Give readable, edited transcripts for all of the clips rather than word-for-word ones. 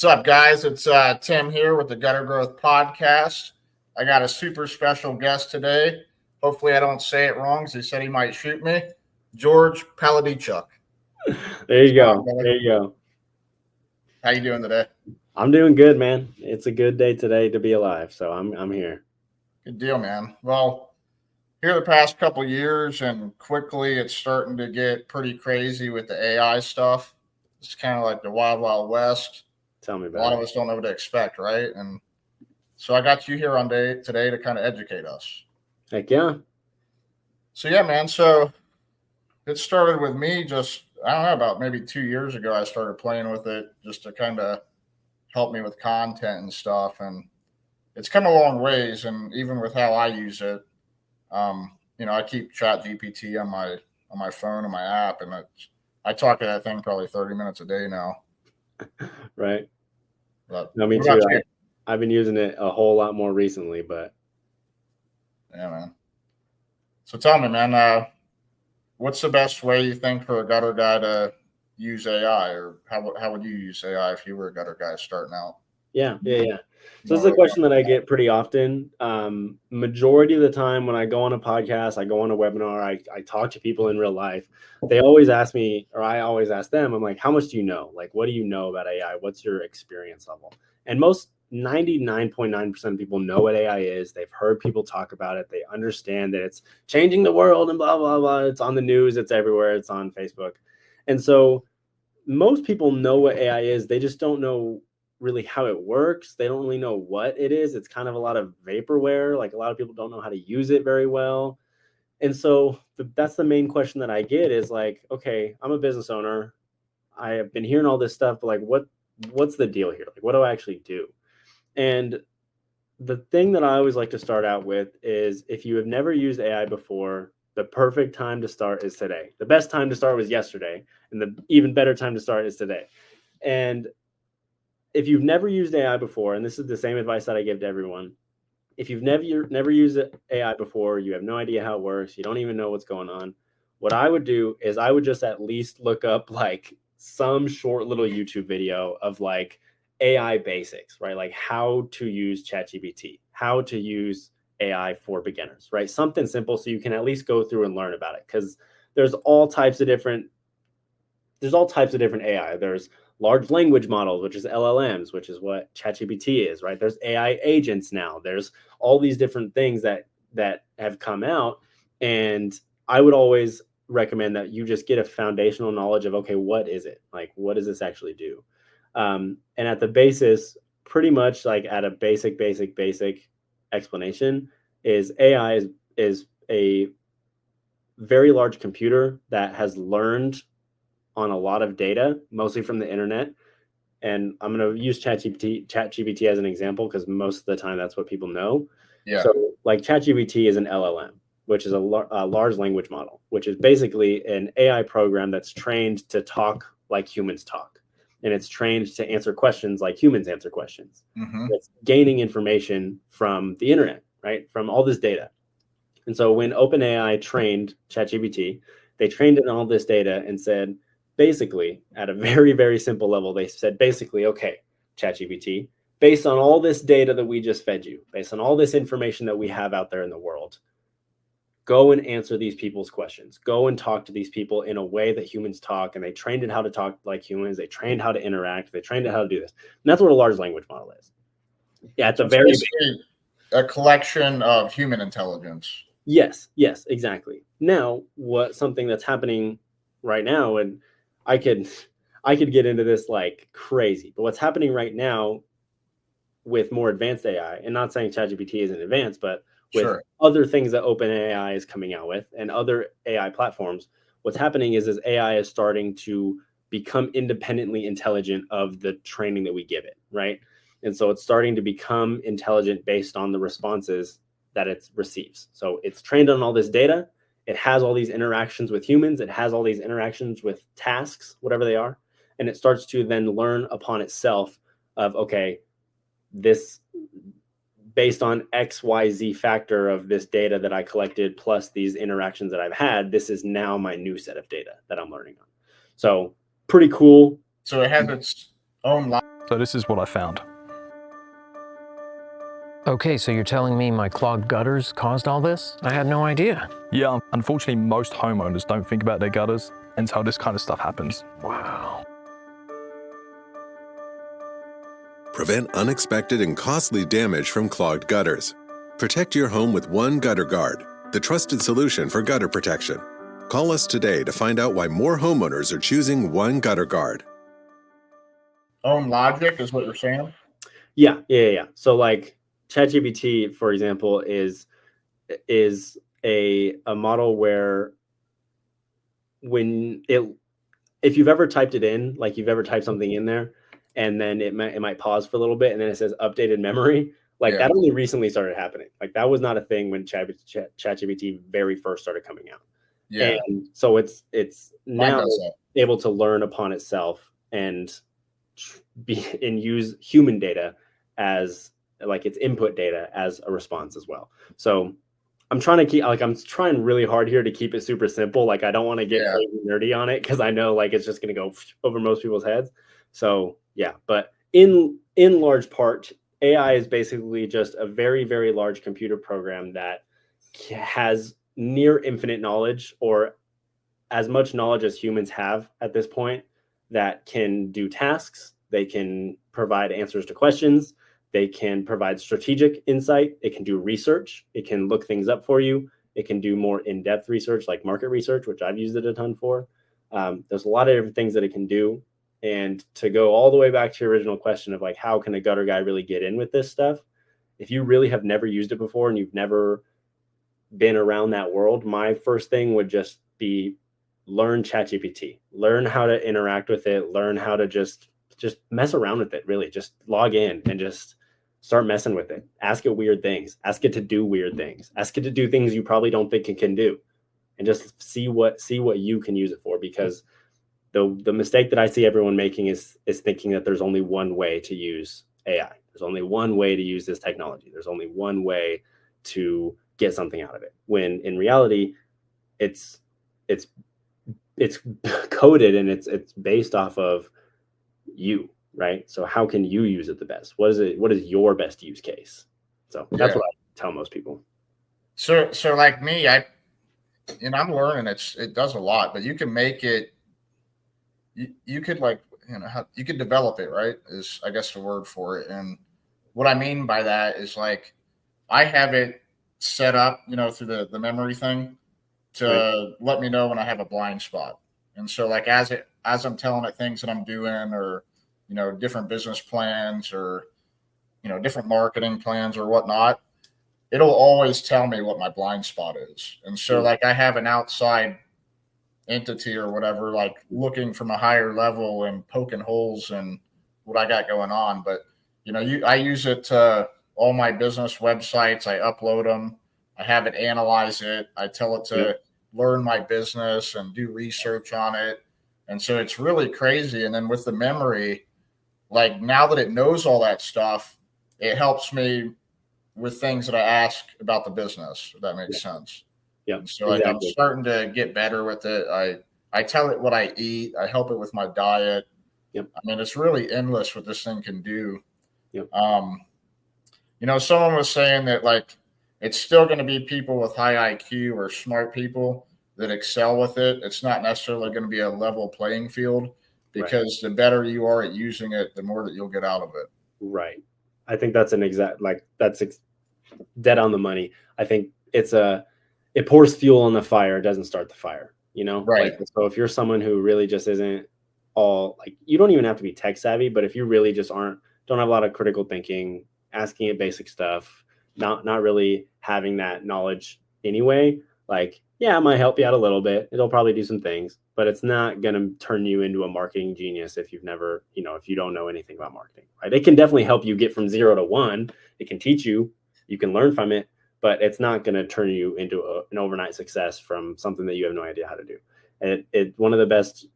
What's up, guys? It's Tim here with the Gutter Growth Podcast. I got a super special guest today. Hopefully I don't say it wrong because he said he might shoot me. George Paladichuk. There you go. There you go. How you doing today? I'm doing good, man. It's a good day today to be alive, so I'm here. Good deal, man. Well, here the past couple years, and quickly it's starting to get pretty crazy with the AI stuff. It's kind of like the Wild Wild West. Tell me about it. A lot of us don't know what to expect, right? And so I got you here on today to kind of educate us. Heck yeah. So yeah, man. So it started with me just, I don't know, about maybe 2 years ago, I started playing with it just to kind of help me with content and stuff. And it's come a long ways. And even with how I use it, I keep Chat GPT on my phone and my app, and I talk to that thing probably 30 minutes a day now. Right. But no, me too. I've been using it a whole lot more recently, but yeah, man. So tell me, man, what's the best way you think for a gutter guy to use AI, or how would you use AI if you were a gutter guy starting out? Yeah. So this is a question that I get pretty often. Majority of the time when I go on a podcast, I go on a webinar, I talk to people in real life. They always ask me, or I always ask them, I'm like, how much do you know? Like, what do you know about AI? What's your experience level? And most 99.9% of people know what AI is. They've heard people talk about it. They understand that it's changing the world and blah, blah, blah. It's on the news. It's everywhere. It's on Facebook. And so most people know what AI is. They just don't know really how it works. They don't really know what it is. It's kind of a lot of vaporware. Like, a lot of people don't know how to use it very well. And so that's the main question that I get is like, okay, I'm a business owner. I have been hearing all this stuff, but like, what's the deal here? Like, what do I actually do? And the thing that I always like to start out with is, if you have never used AI before, the perfect time to start is today. The best time to start was yesterday, and the even better time to start is today. And if you've never used AI before, and this is the same advice that I give to everyone, if you've never used AI before, you have no idea how it works, you don't even know what's going on, what I would do is I would just at least look up like some short little YouTube video of like AI basics, right? Like how to use ChatGPT, how to use AI for beginners, right? Something simple so you can at least go through and learn about it, because there's all types of different AI. There's large language models, which is LLMs, which is what ChatGPT is, right? There's AI agents now. There's all these different things that have come out. And I would always recommend that you just get a foundational knowledge of, okay, what is it? Like, what does this actually do? And at the basis, pretty much like at a basic explanation, is AI is a very large computer that has learned on a lot of data, mostly from the internet. And I'm going to use ChatGPT as an example, because most of the time that's what people know. Yeah. So like ChatGPT is an LLM, which is a large language model, which is basically an AI program that's trained to talk like humans talk. And it's trained to answer questions like humans answer questions. Mm-hmm. It's gaining information from the internet, right? From all this data. And so when OpenAI trained ChatGPT, they trained it on all this data and said, basically, at a very, very simple level, they said, basically, okay, ChatGPT, based on all this data that we just fed you, based on all this information that we have out there in the world, go and answer these people's questions. Go and talk to these people in a way that humans talk. And they trained it how to talk like humans. They trained how to interact. They trained it how to do this. And that's what a large language model is. Yeah, it's a collection of human intelligence. Yes, exactly. Now, something that's happening right now, and I could get into this like crazy, but what's happening right now with more advanced AI, and not saying ChatGPT isn't advanced, but with other things that OpenAI is coming out with and other AI platforms, what's happening is AI is starting to become independently intelligent of the training that we give it, right? And so it's starting to become intelligent based on the responses that it receives. So it's trained on all this data. It has all these interactions with humans. It has all these interactions with tasks, whatever they are. And it starts to then learn upon itself of, okay, this based on XYZ factor of this data that I collected, plus these interactions that I've had, this is now my new set of data that I'm learning on. So pretty cool. So it has its own life So this is what I found. Okay, so you're telling me my clogged gutters caused all this? I had no idea. Yeah, unfortunately, most homeowners don't think about their gutters until this kind of stuff happens. Wow. Prevent unexpected and costly damage from clogged gutters. Protect your home with One Gutter Guard, the trusted solution for gutter protection. Call us today to find out why more homeowners are choosing One Gutter Guard. Own logic is what you're saying? Yeah. So like ChatGPT, for example, is a model where if you've ever typed it in, like you've ever typed something in there, and then it might pause for a little bit, and then it says updated memory. Like that only recently started happening. Like that was not a thing when ChatGPT very first started coming out. Yeah. And so it's now able to learn upon itself and use human data as like its input data as a response as well. So I'm trying really hard here to keep it super simple. Like I don't want to get crazy nerdy on it because I know like it's just going to go over most people's heads. So yeah, but in large part, AI is basically just a very, very large computer program that has near infinite knowledge, or as much knowledge as humans have at this point, that can do tasks. They can provide answers to questions. They can provide strategic insight. It can do research. It can look things up for you. It can do more in-depth research like market research, which I've used it a ton for. There's a lot of different things that it can do. And to go all the way back to your original question of like, how can a gutter guy really get in with this stuff? If you really have never used it before and you've never been around that world, my first thing would just be learn ChatGPT, learn how to interact with it, learn how to just mess around with it. Really just log in and just start messing with it. Ask it weird things, ask it to do weird things, ask it to do things you probably don't think it can do, and just see what you can use it for. Because the mistake that I see everyone making is thinking that there's only one way to use AI. There's only one way to use this technology. There's only one way to get something out of it. When in reality, it's coded and it's based off of you, right? So how can you use it the best? What is your best use case? So that's what I tell most people. So like me, I'm learning it does a lot, but you can make it. You could you could develop it, right? Is I guess the word for it. And what I mean by that is like I have it set up, through the memory thing to let me know when I have a blind spot. And so like as I'm telling it things that I'm doing, or different business plans, or different marketing plans or whatnot, it'll always tell me what my blind spot is. And so like I have an outside entity or whatever, like looking from a higher level and poking holes in what I got going on. But I use it to all my business websites. I upload them. I have it analyze it. I tell it to learn my business and do research on it. And so it's really crazy. And then with the memory, like now that it knows all that stuff, it helps me with things that I ask about the business, if that makes sense. Yeah. So like I'm starting to get better with it. I tell it what I eat. I help it with my diet. Yep. I mean, it's really endless what this thing can do. Yep. Someone was saying that like it's still going to be people with high IQ or smart people that excel with it. It's not necessarily going to be a level playing field, because the better you are at using it, the more that you'll get out of it. Right. I think that's dead on the money. I think it pours fuel on the fire. It doesn't start the fire, Right. Like, so if you're someone who really just isn't all like, you don't even have to be tech savvy, but if you really just don't have a lot of critical thinking, asking it basic stuff, not really having that knowledge anyway, like, yeah, it might help you out a little bit. It'll probably do some things, but it's not going to turn you into a marketing genius if you've never, if you don't know anything about marketing, right? It can definitely help you get from 0 to 1. It can teach you, you can learn from it, but it's not going to turn you into an overnight success from something that you have no idea how to do. And one of the best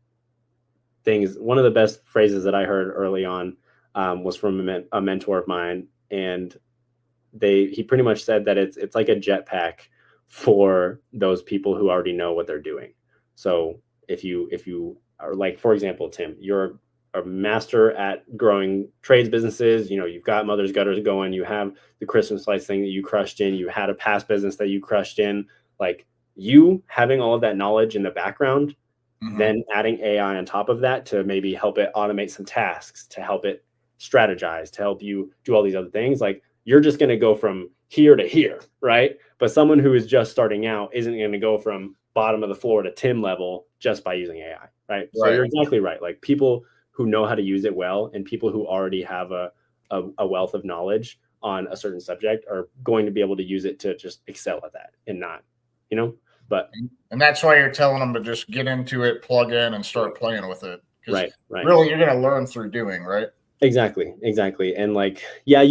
phrases that I heard early on was from a mentor of mine, and he pretty much said that it's like a jetpack for those people who already know what they're doing. So if you are like, for example, Tim, you're a master at growing trades businesses. You know, you've got Mother's Gutters going, you have the Christmas lights thing that you crushed in, you had a past business that you crushed in. Like, you having all of that knowledge in the background, then adding AI on top of that to maybe help it automate some tasks, to help it strategize, to help you do all these other things. Like, you're just going to go from here to here, right? But someone who is just starting out isn't going to go from bottom of the floor to Tim level just by using AI, right? So you're exactly right. Like, people who know how to use it well and people who already have a wealth of knowledge on a certain subject are going to be able to use it to just excel at that and not, you know, but. And that's why you're telling them to just get into it, plug in, and start playing with it. Right. Really, you're going to learn through doing, right? Exactly. And like, yeah,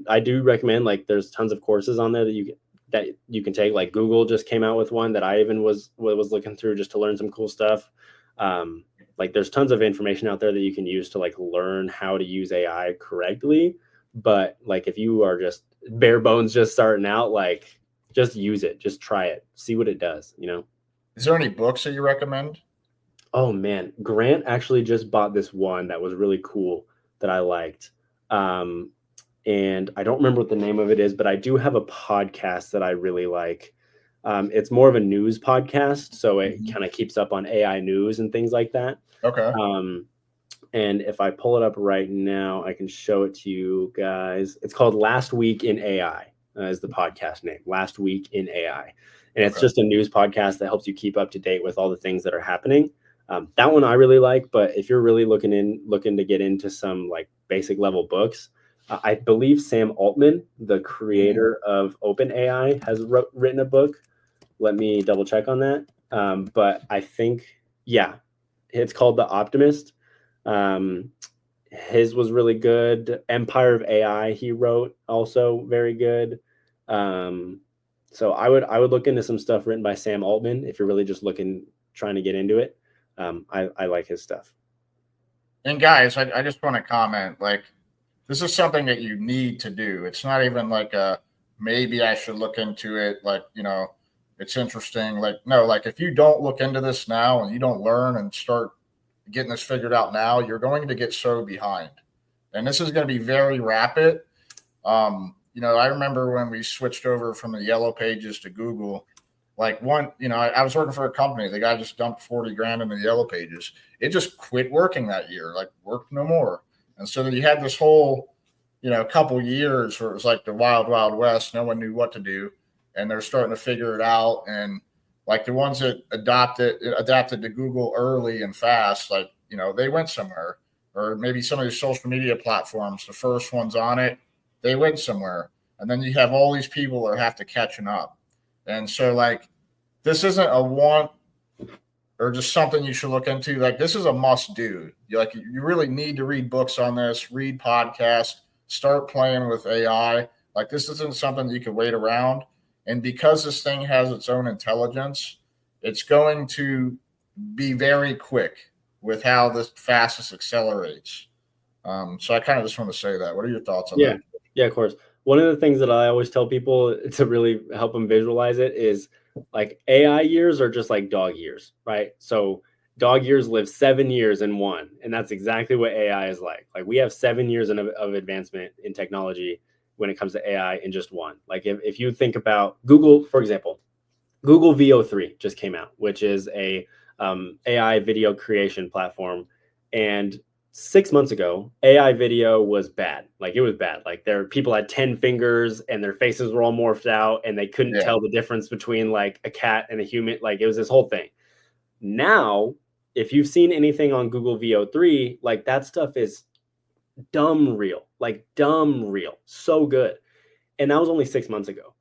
I do recommend, like, there's tons of courses on there that you can take. Like, Google just came out with one that I even was looking through just to learn some cool stuff. Like, there's tons of information out there that you can use to, like, learn how to use AI correctly. But, like, if you are just bare bones, just starting out, like, just use it, just try it, see what it does, you know? Is there any books that you recommend? Oh man, Grant actually just bought this one that was really cool that I liked. And I don't remember what the name of it is, but I do have a podcast that I really like. It's more of a news podcast, so it kind of keeps up on AI news and things like that. Okay. And if I pull it up right now, I can show it to you guys. It's called Last Week in AI, is the podcast name, Last Week in AI. And it's just a news podcast that helps you keep up to date with all the things that are happening. That one I really like, but if you're really looking to get into some, like, basic level books, I believe Sam Altman, the creator of OpenAI, has written a book. Let me double check on that. But I think, yeah, it's called The Optimist. His was really good. Empire of AI, he wrote, also very good. So I would look into some stuff written by Sam Altman if you're really just trying to get into it. I like his stuff. And guys, I just want to comment, like, this is something that you need to do. It's not even like maybe I should look into it. Like, you know, it's interesting. Like, no, like, if you don't look into this now and you don't learn and start getting this figured out now, you're going to get so behind. And this is going to be very rapid. You know, I remember when we switched over from the yellow pages to Google, like, I was working for a company. The guy just dumped 40 grand into the yellow pages. It just quit working that year, like, worked no more. And so then you had this whole, couple years where it was like the wild, wild west. No one knew what to do. And they're starting to figure it out. And like the ones that adapted to Google early and fast, like, they went somewhere. Or maybe some of these social media platforms, the first ones on it, they went somewhere. And then you have all these people that have to catching up. And so, like, this isn't a want or just something you should look into. Like, this is a must do. You really need to read books on this, read podcasts, start playing with AI. Like, this isn't something that you can wait around. And because this thing has its own intelligence, it's going to be very quick with how this fastest accelerates. So I kind of just want to say that. What are your thoughts on that? Yeah, of course. One of the things that I always tell people to really help them visualize it is, like, AI years are just like dog years, right? So dog years live 7 years in one. And that's exactly what AI is like. Like, we have 7 years of advancement in technology when it comes to AI in just one. Like, if you think about Google, for example, Google VO3 just came out, which is a AI video creation platform. And 6 months ago, AI video was bad. Like, it was bad. Like, people had 10 fingers and their faces were all morphed out and they couldn't tell the difference between, like, a cat and a human. Like, it was this whole thing. Now, if you've seen anything on Google VO3, like, that stuff is dumb real. So good. And that was only 6 months ago.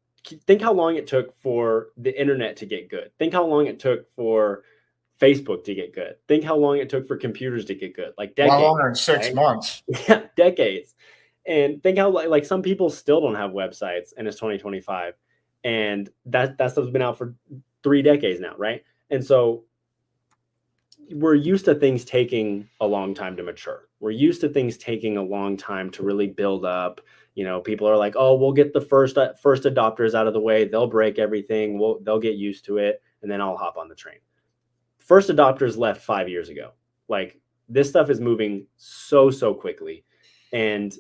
Think how long it took for the internet to get good. Think how long it took for Facebook to get good. Think how long it took for computers to get good. Like, decades. Longer than 6 months. Yeah, decades. And think how, like, some people still don't have websites and it's 2025. And that stuff's been out for 3 decades now, right? And so we're used to things taking a long time to mature. We're used to things taking a long time to really build up. People are like, oh, we'll get the first adopters out of the way. They'll break everything. They'll get used to it. And then I'll hop on the train. First adopters left 5 years ago. Like, this stuff is moving so quickly. And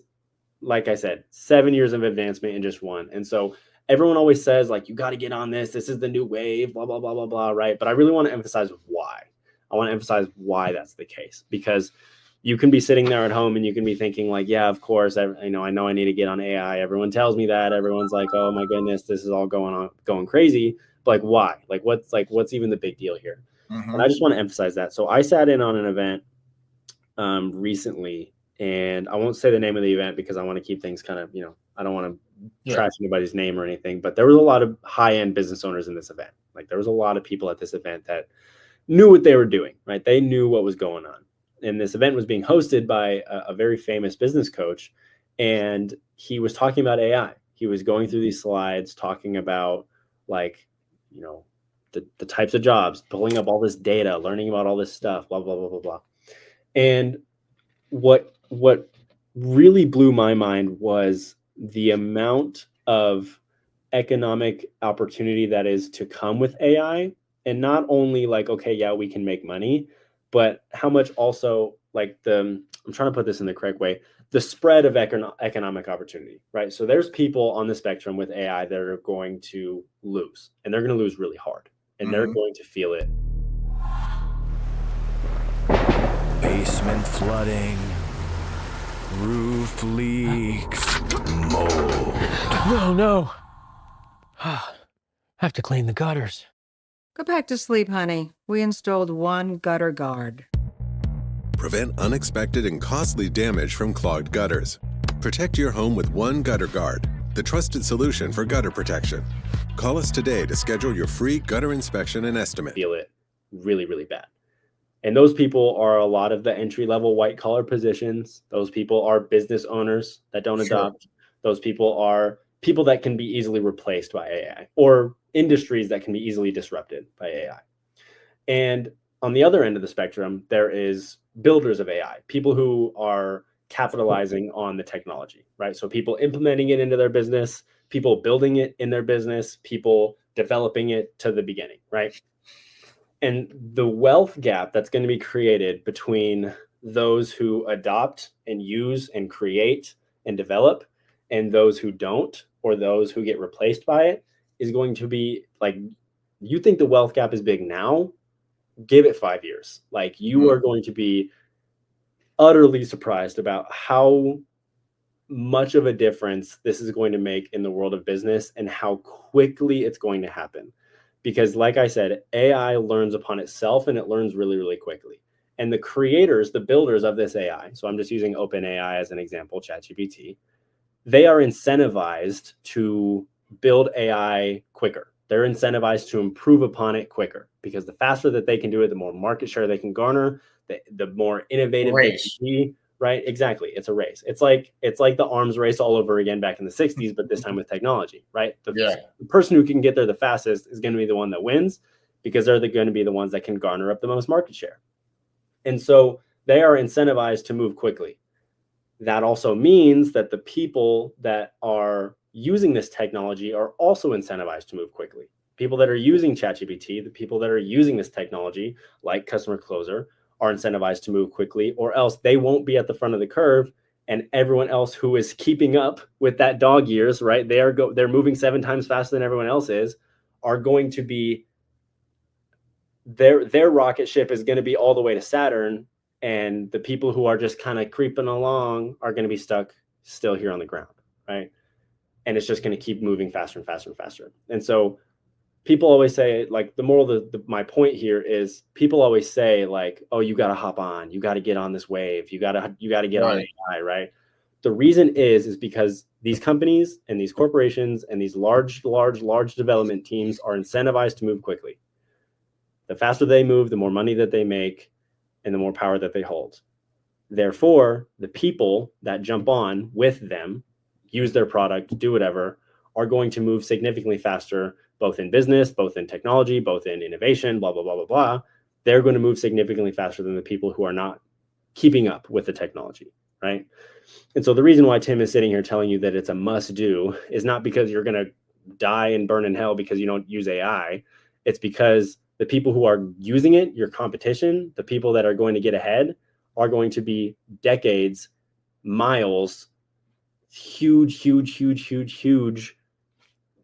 like I said, 7 years of advancement in just one. And so everyone always says, like, you got to get on this. This is the new wave, blah, blah, blah, blah, blah, right? But I really want to emphasize why. I want to emphasize why that's the case, because you can be sitting there at home and you can be thinking like, yeah, of course, I know I need to get on AI. Everyone tells me that. Everyone's like, oh my goodness, this is all going crazy. But like, why? Like, what's even the big deal here? Mm-hmm. And I just want to emphasize that. So I sat in on an event recently, and I won't say the name of the event because I want to keep things kind of, I don't want to trash anybody's name or anything, but there was a lot of high-end business owners in this event. Like, there was a lot of people at this event that knew what they were doing, right? They knew what was going on. And this event was being hosted by a very famous business coach, and he was talking about AI. He was going through these slides talking about, like, the types of jobs, pulling up all this data, learning about all this stuff, blah, blah, blah, blah, blah. And what really blew my mind was the amount of economic opportunity that is to come with AI. And not only like, okay, yeah, we can make money, but how much also like I'm trying to put this in the correct way, the spread of economic opportunity, right? So there's people on the spectrum with AI that are going to lose, and they're going to lose really hard, and they're going to feel it. Basement flooding, roof leaks, mold. No. I have to clean the gutters. Go back to sleep, honey. We installed one gutter guard. Prevent unexpected and costly damage from clogged gutters. Protect your home with one gutter guard, the trusted solution for gutter protection. Call us today to schedule your free gutter inspection and estimate. Feel it really, really bad. And those people are a lot of the entry-level white-collar positions. Those people are business owners that don't adopt. Those people are people that can be easily replaced by AI, or industries that can be easily disrupted by AI. And on the other end of the spectrum, there is builders of AI, people who are capitalizing on the technology, right? So people implementing it into their business, people building it in their business, people developing it to the beginning, right? And the wealth gap that's going to be created between those who adopt and use and create and develop and those who don't, or those who get replaced by it, is going to be like, you think the wealth gap is big now, give it 5 years. Like, you are going to be utterly surprised about how much of a difference this is going to make in the world of business and how quickly it's going to happen. Because like I said, AI learns upon itself, and it learns really, really quickly. And the creators, the builders of this AI, so I'm just using OpenAI as an example, ChatGPT, they are incentivized to build AI quicker. They're incentivized to improve upon it quicker, because the faster that they can do it, the more market share they can garner, the more innovative they can be, right? Exactly. It's a race. It's like the arms race all over again back in the 60s, but this time with technology, right? The person who can get there the fastest is going to be the one that wins, because they're going to be the ones that can garner up the most market share. And so they are incentivized to move quickly. That also means that the people that are using this technology are also incentivized to move quickly. People that are using ChatGPT, the people that are using this technology, like Customer Closer, are incentivized to move quickly, or else they won't be at the front of the curve, and everyone else who is keeping up with that dog years, right? They're moving 7 times faster than everyone else is, are going to be their rocket ship is going to be all the way to Saturn, and the people who are just kind of creeping along are going to be stuck still here on the ground, right? And it's just going to keep moving faster and faster and faster. And so people always say, like, the moral of my point here is, people always say, like, oh, you got to hop on, you got to get on this wave, you got to get on AI, right? The reason is because these companies and these corporations and these large development teams are incentivized to move quickly. The faster they move, the more money that they make, and the more power that they hold. Therefore, the people that jump on with them, use their product, do whatever, are going to move significantly faster, both in business, both in technology, both in innovation, blah, blah, blah, blah, blah. They're going to move significantly faster than the people who are not keeping up with the technology, right? And so the reason why Tim is sitting here telling you that it's a must do is not because you're going to die and burn in hell because you don't use AI. It's because the people who are using it, your competition, the people that are going to get ahead, are going to be decades, miles, huge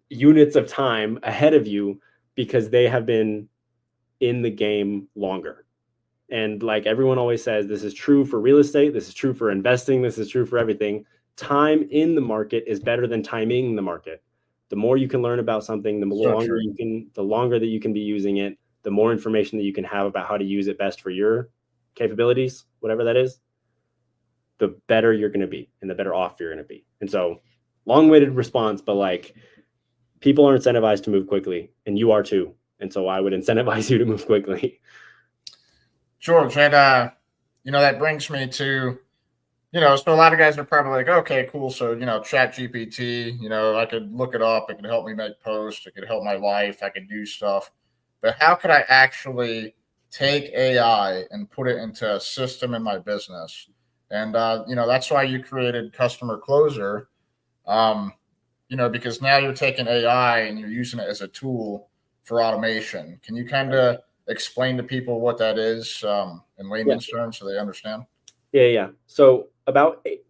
units of time ahead of you, because they have been in the game longer. And like everyone always says, this is true for real estate, this is true for investing, this is true for everything. Time in the market is better than timing the market. The more you can learn about something, the longer that you can be using it, the more information that you can have about how to use it best for your capabilities, whatever that is, the better you're going to be and the better off you're going to be. And so, long-winded response, but like, people are incentivized to move quickly, and you are too. And so I would incentivize you to move quickly. George, and that brings me to, so a lot of guys are probably like, okay, cool. So, Chat GPT, I could look it up. It could help me make posts. It could help my life. I could do stuff. But how could I actually take AI and put it into a system in my business? And, that's why you created Customer Closer, because now you're taking AI and you're using it as a tool for automation. Can you kind of explain to people what that is in layman's terms so they understand? Yeah. So about 8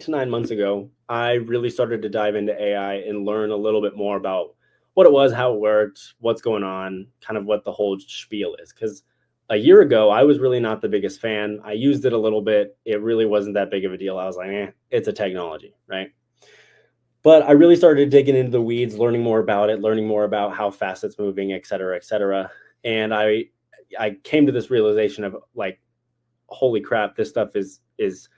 to 9 months ago, I really started to dive into AI and learn a little bit more about what it was, how it worked, what's going on, kind of what the whole spiel is. Because a year ago, I was really not the biggest fan. I used it a little bit. It really wasn't that big of a deal. I was like, it's a technology, right? But I really started digging into the weeds, learning more about it, learning more about how fast it's moving, et cetera, et cetera. And I came to this realization of like, holy crap, this stuff is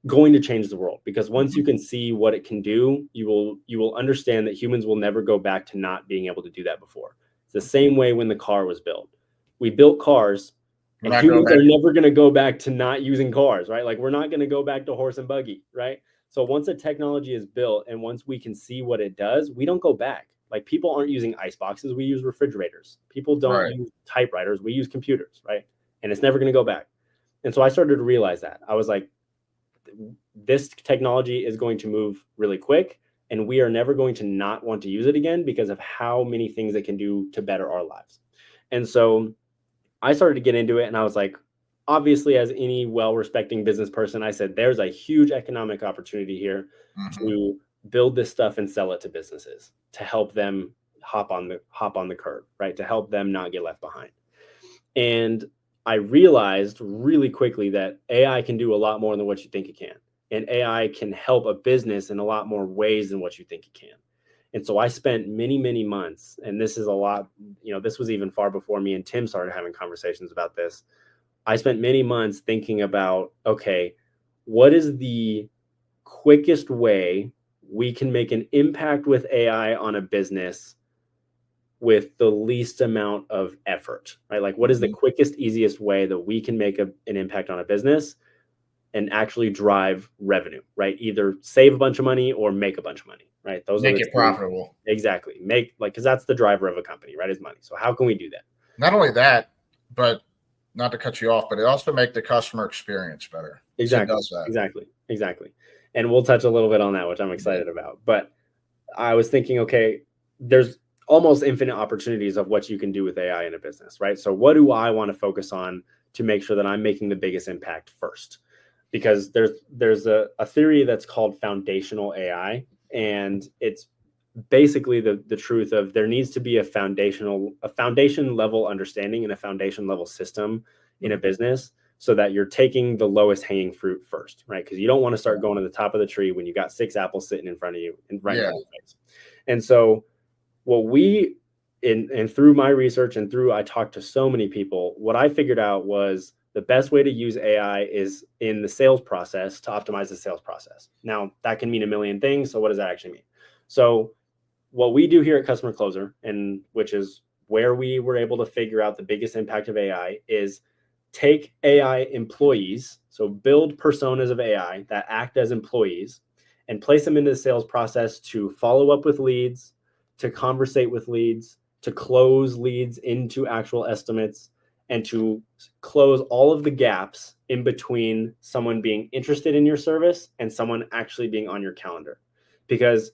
going to change the world, because once you can see what it can do, you will understand that humans will never go back to not being able to do that before. It's the same way when the car was built. We built cars, and humans are never going to go back to not using cars, right? Like, we're not going to go back to horse and buggy, right? So once a technology is built and once we can see what it does, we don't go back. Like, people aren't using ice boxes. We use refrigerators. People don't use typewriters. We use computers, right? And it's never going to go back. And so I started to realize that. I was like, this technology is going to move really quick, and we are never going to not want to use it again because of how many things it can do to better our lives. And so I started to get into it, and I was like, obviously, as any well-respecting business person, I said, there's a huge economic opportunity here to build this stuff and sell it to businesses to help them hop on the curve, right? To help them not get left behind. And I realized really quickly that AI can do a lot more than what you think it can. And AI can help a business in a lot more ways than what you think it can. And so I spent many, many months, and this is a lot, this was even far before me and Tim started having conversations about this. I spent many months thinking about, okay, what is the quickest way we can make an impact with AI on a business with the least amount of effort, right? Like, what is the quickest, easiest way that we can make an impact on a business and actually drive revenue, right? Either save a bunch of money or make a bunch of money, right? Those make it profitable. Exactly. Because that's the driver of a company, right? Is money. So how can we do that? Not only that, but not to cut you off, but it also make the customer experience better. Exactly. So it does that. Exactly. And we'll touch a little bit on that, which I'm excited about. But I was thinking, okay, there's almost infinite opportunities of what you can do with AI in a business, right? So what do I want to focus on to make sure that I'm making the biggest impact first? Because there's a theory that's called foundational AI, and it's basically the truth of there needs to be a foundation level understanding and a foundation level system in a business, so that you're taking the lowest hanging fruit first, right? Because you don't want to start going to the top of the tree when you got 6 apples sitting in front of you in front of your face. And so what we and through my research and through I talked to so many people, what I figured out was the best way to use AI is in the sales process to optimize the sales process. Now, that can mean a million things. So what does that actually mean? So what we do here at Customer Closer, and which is where we were able to figure out the biggest impact of AI, is take AI employees, so build personas of AI that act as employees, and place them into the sales process to follow up with leads, to conversate with leads, to close leads into actual estimates, and to close all of the gaps in between someone being interested in your service and someone actually being on your calendar. Because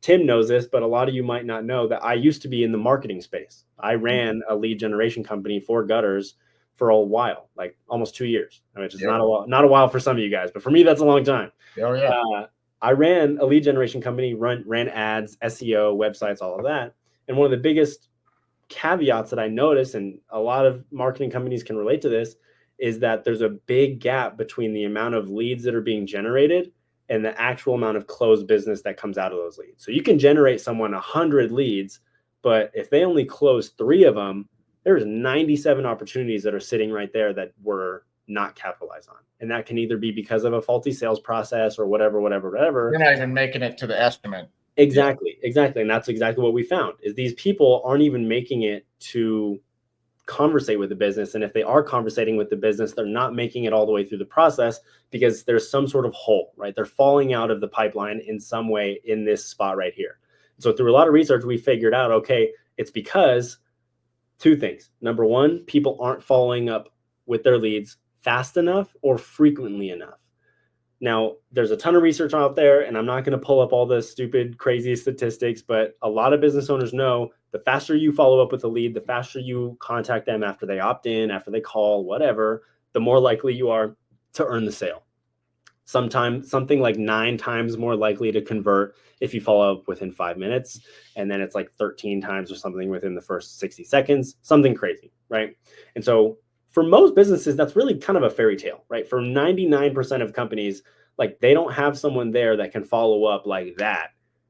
Tim knows this, but a lot of you might not know that I used to be in the marketing space. I ran a lead generation company for gutters for a while, like almost 2 years, which is not a while for some of you guys, but for me, that's a long time. Oh yeah. I ran a lead generation company, ran ads, SEO, websites, all of that. And one of the biggest caveats that I noticed, and a lot of marketing companies can relate to this, is that there's a big gap between the amount of leads that are being generated and the actual amount of closed business that comes out of those leads. So you can generate someone 100 leads, but if they only close 3 of them, there's 97 opportunities that are sitting right there that were not capitalized on. And that can either be because of a faulty sales process or whatever. You're not even making it to the estimate. Exactly. And that's exactly what we found, is these people aren't even making it to conversate with the business. And if they are conversating with the business, they're not making it all the way through the process because there's some sort of hole, right? They're falling out of the pipeline in some way in this spot right here. So through a lot of research, we figured out, okay, it's because 2 things. Number 1, people aren't following up with their leads fast enough or frequently enough. Now, there's a ton of research out there, and I'm not going to pull up all the stupid, crazy statistics, but a lot of business owners know the faster you follow up with a lead, the faster you contact them after they opt in, after they call, whatever, the more likely you are to earn the sale. Sometimes something like 9 times more likely to convert if you follow up within 5 minutes. And then it's like 13 times or something within the first 60 seconds, something crazy, right? And so for most businesses, that's really kind of a fairy tale, right? For 99% of companies, like they don't have someone there that can follow up like that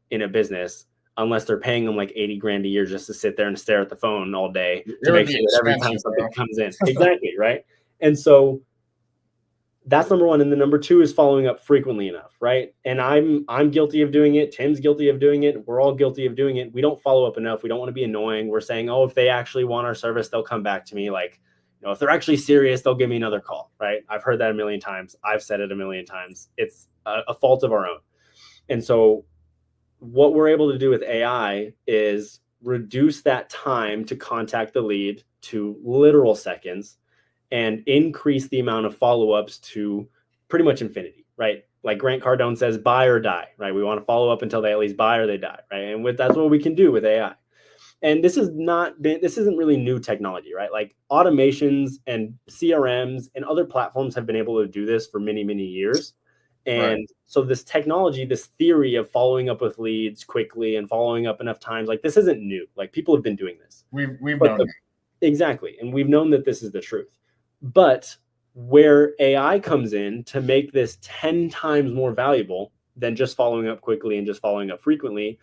in a business unless they're paying them like 80 grand a year just to sit there and stare at the phone all day to make sure that every time something comes in. Exactly, right? And so that's number 1. And the number 2 is following up frequently enough, right? And I'm guilty of doing it. Tim's guilty of doing it. We're all guilty of doing it. We don't follow up enough. We don't want to be annoying. We're saying, oh, if they actually want our service, they'll come back to me. Like, you know, if they're actually serious, they'll give me another call, right? I've heard that a million times. I've said it a million times. It's a fault of our own. And so what we're able to do with AI is reduce that time to contact the lead to literal seconds and increase the amount of follow-ups to pretty much infinity, right? Like Grant Cardone says, buy or die, right? We want to follow up until they at least buy or they die, right? And that's what we can do with AI. And this isn't really new technology, right? Like automations and CRMs and other platforms have been able to do this for many, many years. And so this technology, this theory of following up with leads quickly and following up enough times, like this isn't new. Like people have been doing this. We've known that. Exactly. And we've known that this is the truth. But where AI comes in to make this 10 times more valuable than just following up quickly and just following up frequently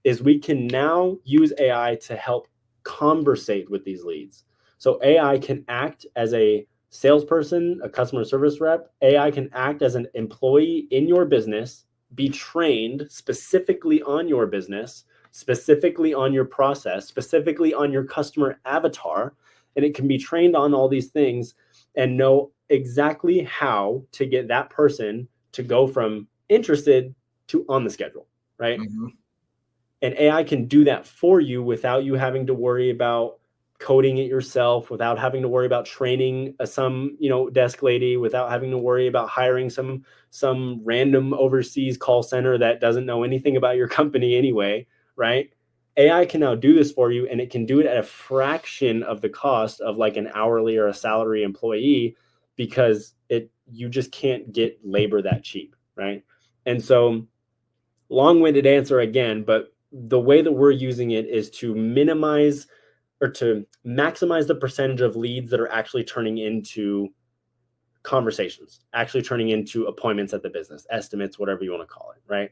is we can now use AI to help conversate with these leads. So AI can act as a salesperson, a customer service rep. AI can act as an employee in your business, be trained specifically on your business, specifically on your process, specifically on your customer avatar. And it can be trained on all these things and know exactly how to get that person to go from interested to on the schedule, right? Mm-hmm. And AI can do that for you without you having to worry about coding it yourself, without having to worry about training some desk lady, without having to worry about hiring some random overseas call center that doesn't know anything about your company anyway, right? AI can now do this for you, and it can do it at a fraction of the cost of like an hourly or a salary employee because you just can't get labor that cheap, right? And so long-winded answer again, but the way that we're using it is to minimize or to maximize the percentage of leads that are actually turning into conversations, actually turning into appointments at the business, estimates, whatever you want to call it, right?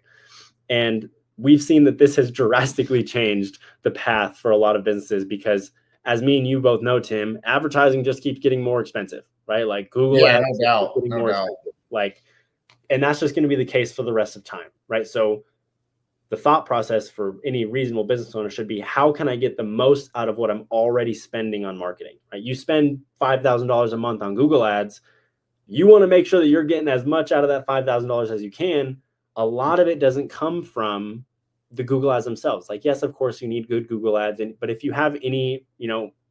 And we've seen that this has drastically changed the path for a lot of businesses because, as me and you both know, Tim, advertising just keeps getting more expensive, right? Like Google ads no doubt. expensive. Like, and that's just going to be the case for the rest of time, right? So the thought process for any reasonable business owner should be, how can I get the most out of what I'm already spending on marketing, right? You spend $5,000 a month on Google ads. You want to make sure that you're getting as much out of that $5,000 as you can. A lot of it doesn't come from the Google ads themselves. Like, yes, of course you need good Google ads. But if you have any,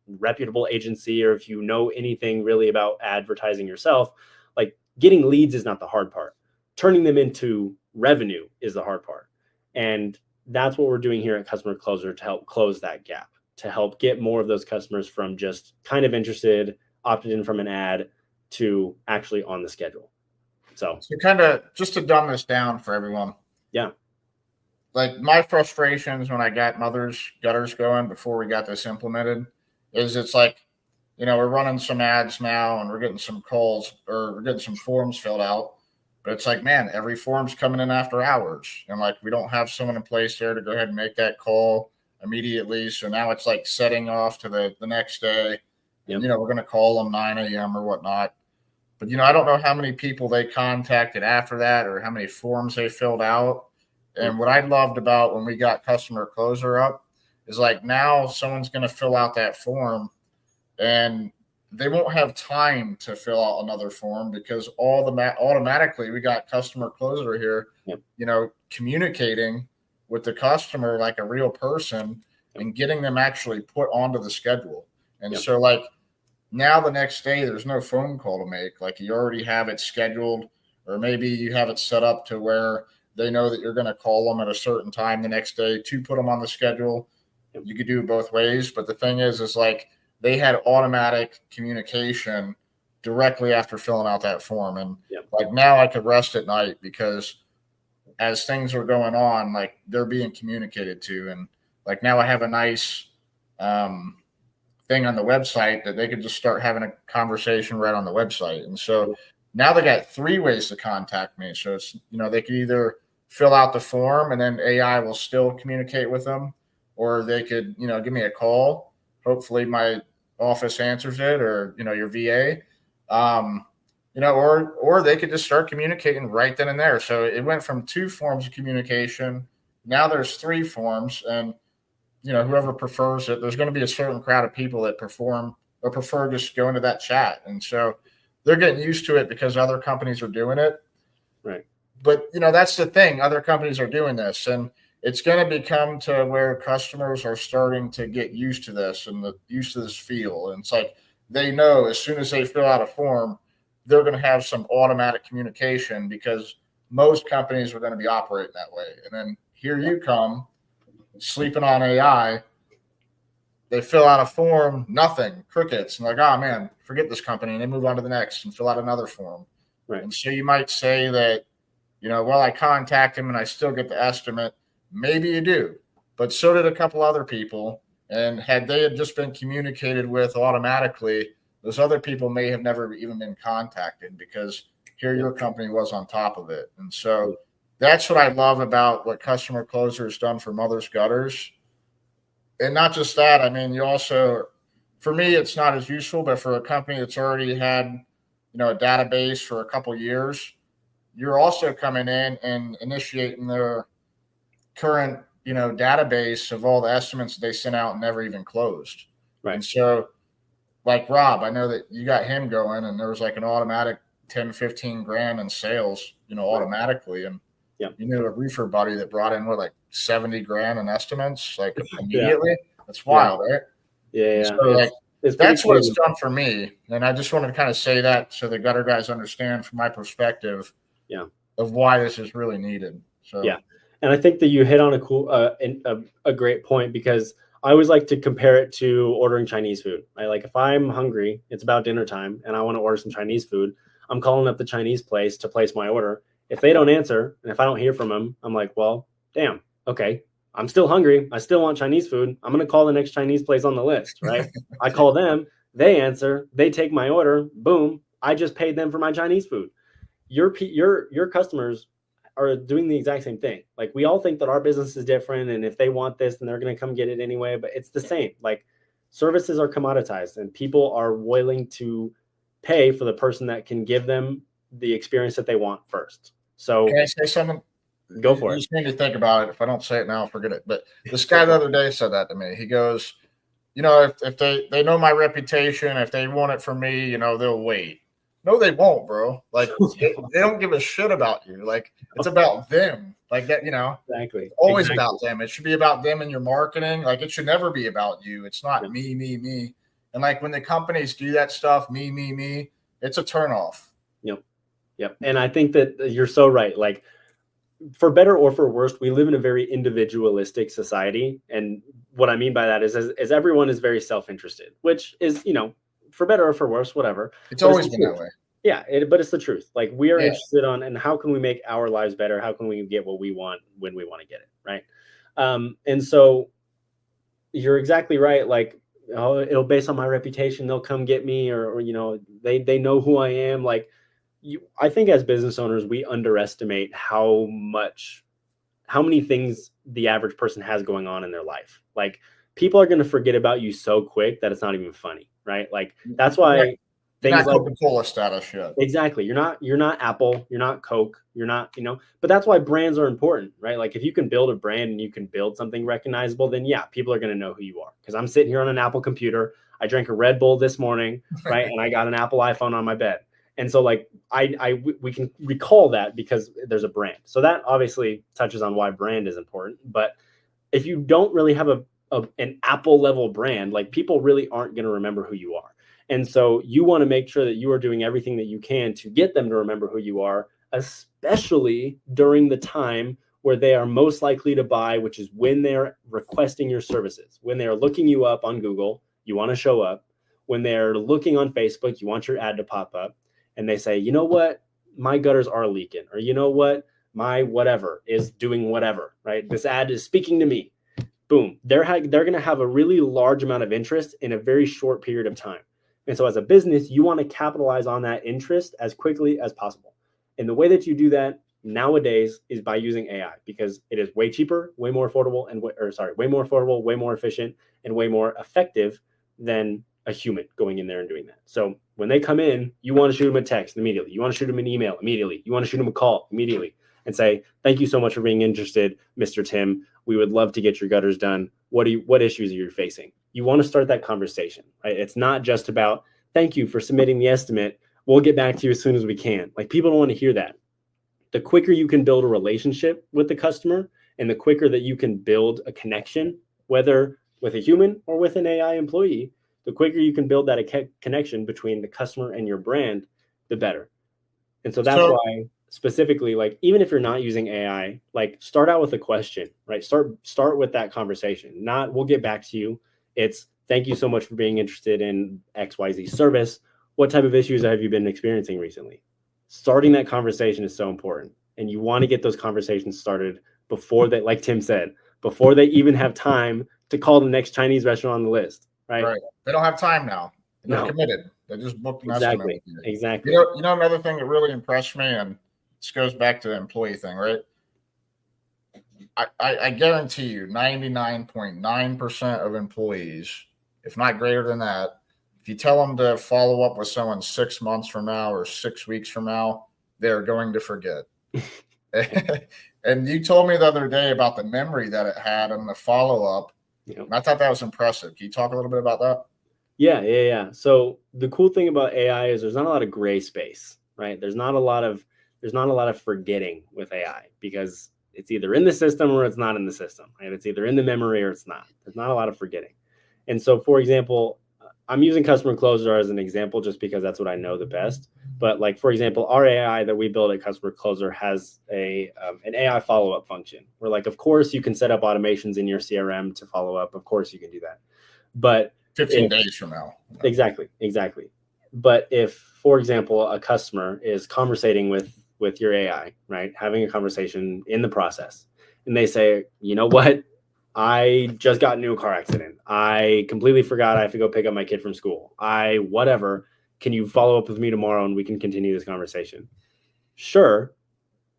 reputable agency, or if you know anything really about advertising yourself, like getting leads is not the hard part. Turning them into revenue is the hard part. And that's what we're doing here at Customer Closer to help close that gap, to help get more of those customers from just kind of interested opted in from an ad to actually on the schedule. So kind of just to dumb this down for everyone. Yeah. Like my frustrations when I got Mother's Gutters going before we got this implemented is it's like, we're running some ads now and we're getting some calls or we're getting some forms filled out. But it's like, man, every form's coming in after hours. And like, we don't have someone in place there to go ahead and make that call immediately. So now it's like setting off to the next day. Yep. And, we're going to call them 9 a.m. or whatnot. But, I don't know how many people they contacted after that or how many forms they filled out. And what I loved about when we got Customer Closer up is like now someone's going to fill out that form and they won't have time to fill out another form because automatically we got Customer Closer here, Yep. Communicating with the customer like a real person and getting them actually put onto the schedule. And Yep. so like now the next day, there's no phone call to make. Like you already have it scheduled, or maybe you have it set up to where they know that you're going to call them at a certain time the next day to put them on the schedule. You could do it both ways. But the thing is like they had automatic communication directly after filling out that form. And like now I could rest at night because as things are going on, like they're being communicated to. And like now I have a nice thing on the website that they could just start having a conversation right on the website. And so now they got 3 ways to contact me. So it's, they could either fill out the form and then AI will still communicate with them, or they could, give me a call. Hopefully my office answers it, or, your VA, or they could just start communicating right then and there. So it went from 2 forms of communication. Now there's 3 forms, and whoever prefers it, there's going to be a certain crowd of people that prefer just going to that chat. And so they're getting used to it because other companies are doing it. Right. But, that's the thing. Other companies are doing this, and it's going to become to where customers are starting to get used to this and used to this feel. And it's like, they know as soon as they fill out a form, they're going to have some automatic communication because most companies are going to be operating that way. And then here you come, sleeping on AI. They fill out a form, nothing, crickets, and like, oh man, forget this company, and they move on to the next and fill out another form. Right. And so you might say that, well, I contact him and I still get the estimate. Maybe you do, but so did a couple other people. And had they had just been communicated with automatically, those other people may have never even been contacted because here your company was on top of it. And so that's what I love about what Customer Closer has done for Mother's Gutters. And not just that, I mean, you also, for me, it's not as useful, but for a company that's already had, a database for a couple years, you're also coming in and initiating their current, database of all the estimates that they sent out and never even closed. Right. And so like Rob, I know that you got him going and there was like an automatic 10, 15 grand in sales, automatically. And a reefer buddy that brought in like 70 grand in estimates, like immediately. That's wild, right? Yeah. So like that's what it's done for me. And I just wanted to kind of say that so the gutter guys understand from my perspective of why this is really needed. So and I think that you hit on a great point, because I always like to compare it to ordering Chinese food. If I'm hungry, it's about dinner time, and I want to order some Chinese food, I'm calling up the Chinese place to place my order. If they don't answer, and if I don't hear from them, I'm like, well, damn, okay, I'm still hungry. I still want Chinese food. I'm going to call the next Chinese place on the list, right? I call them, they answer, they take my order, boom, I just paid them for my Chinese food. Your customers are doing the exact same thing. Like, we all think that our business is different, and if they want this, then they're going to come get it anyway, but it's the same. Like, services are commoditized, and people are willing to pay for the person that can give them the experience that they want first. So can I say something? Go for it. You just need to think about it. If I don't say it now, I'll forget it. But this guy the other day said that to me. He goes, if they know my reputation, if they want it from me, they'll wait. No, they won't, bro. Like, they don't give a shit about you. Like, it's about them. Like that, Exactly. Always about them. It should be about them and your marketing. Like, it should never be about you. It's not me. And like when the companies do that stuff, me, it's a turnoff. Yep. And I think that you're so right. Like, for better or for worse, we live in a very individualistic society. And what I mean by that is everyone is very self-interested, which is, for better or for worse, whatever. It's But always the been that truth. way. Yeah, but it's the truth. Like, we are Yeah. interested on, and how can we make our lives better? How can we get what we want when we want to get it, right? And so you're exactly right. Like, oh, it'll based on my reputation, they'll come get me, or they know who I am. Like, I think as business owners, we underestimate how many things the average person has going on in their life. Like, people are going to forget about you so quick that it's not even funny, right? Like, that's why You're things not like Coca-Cola status yet. exactly, you're not Apple, you're not Coke, you're not, but that's why brands are important, right? Like, if you can build a brand and you can build something recognizable, then yeah, people are going to know who you are. Because I'm sitting here on an Apple computer, I drank a Red Bull this morning, right? And I got an Apple iPhone on my bed. And so, like, we can recall that because there's a brand. So that obviously touches on why brand is important. But if you don't really have an Apple level brand, like, people really aren't going to remember who you are. And so you want to make sure that you are doing everything that you can to get them to remember who you are, especially during the time where they are most likely to buy, which is when they're requesting your services. When they're looking you up on Google, you want to show up. When they're looking on Facebook, you want your ad to pop up. And they say, you know what, my gutters are leaking, or you know what, my whatever is doing whatever, right? This ad is speaking to me. Boom. They're going to have a really large amount of interest in a very short period of time. And so as a business, you want to capitalize on that interest as quickly as possible. And the way that you do that nowadays is by using AI, because it is way cheaper, way more affordable, way more efficient, and way more effective than a human going in there and doing that. So when they come in, you want to shoot them a text immediately. You want to shoot them an email immediately. You want to shoot them a call immediately and say, thank you so much for being interested, Mr. Tim. We would love to get your gutters done. What issues are you facing? You want to start that conversation, right? It's not just about, thank you for submitting the estimate. We'll get back to you as soon as we can. Like, people don't want to hear that. The quicker you can build a relationship with the customer, and the quicker that you can build a connection, whether with a human or with an AI employee, the quicker you can build that connection between the customer and your brand, the better. And so that's why, specifically, like, even if you're not using AI, like, start out with a question, right? Start with that conversation. Not, we'll get back to you. It's, thank you so much for being interested in XYZ service. What type of issues have you been experiencing recently? Starting that conversation is so important. And you want to get those conversations started before they, like Tim said, before they even have time to call the next Chinese restaurant on the list, right? Right. They don't have time now. They're No. committed. They just booked an Exactly. estimate. Exactly. You know, another thing that really impressed me, and this goes back to the employee thing, right? I guarantee you 99.9% of employees, if not greater than that, if you tell them to follow up with someone 6 months from now or 6 weeks from now, they're going to forget. And you told me the other day about the memory that it had and the follow-up. Yep. I thought that was impressive. Can you talk a little bit about that? Yeah. So the cool thing about AI is there's not a lot of gray space, right? There's not a lot of forgetting with AI, because it's either in the system or it's not in the system, right? It's either in the memory or it's not. There's not a lot of forgetting. And so, for example, I'm using Customer Closer as an example just because that's what I know the best. But, like, for example, our AI that we build at Customer Closer has an AI follow-up function where, like, of course you can set up automations in your CRM to follow up. Of course you can do that. But 15 days from now. Exactly. But if, for example, a customer is conversating with your AI, right, having a conversation in the process, and they say, you know what, I just got into a car accident. I completely forgot I have to go pick up my kid from school. Whatever. Can you follow up with me tomorrow and we can continue this conversation? Sure.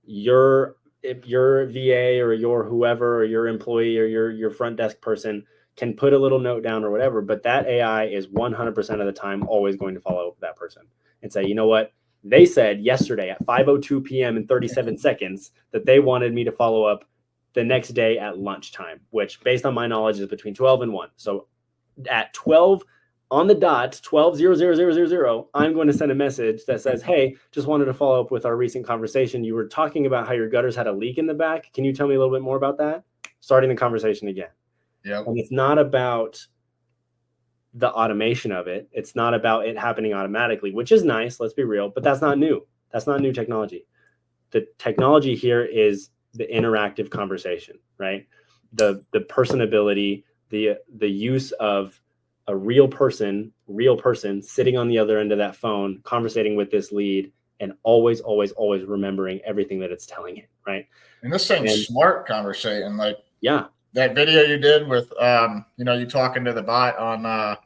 If your VA or your whoever or your employee or your front desk person can put a little note down or whatever, but that AI is 100% of the time always going to follow up with that person and say, you know what, they said yesterday at 5:02 p.m. and 37 seconds that they wanted me to follow up the next day at lunchtime, which based on my knowledge is between 12 and 1. So at 12 on the dot, 12:00, I'm going to send a message that says, hey, just wanted to follow up with our recent conversation. You were talking about how your gutters had a leak in the back. Can you tell me a little bit more about that? Starting the conversation again. Yep. And it's not about the automation of it. It's not about it happening automatically, which is nice. Let's be real, but that's not new. That's not new technology. The technology here is the interactive conversation, right? The personability, the use of a real person sitting on the other end of that phone, conversating with this lead, and always remembering everything that it's telling it, right? And this thing's smart conversating. Like, yeah, that video you did with you talking to the bot on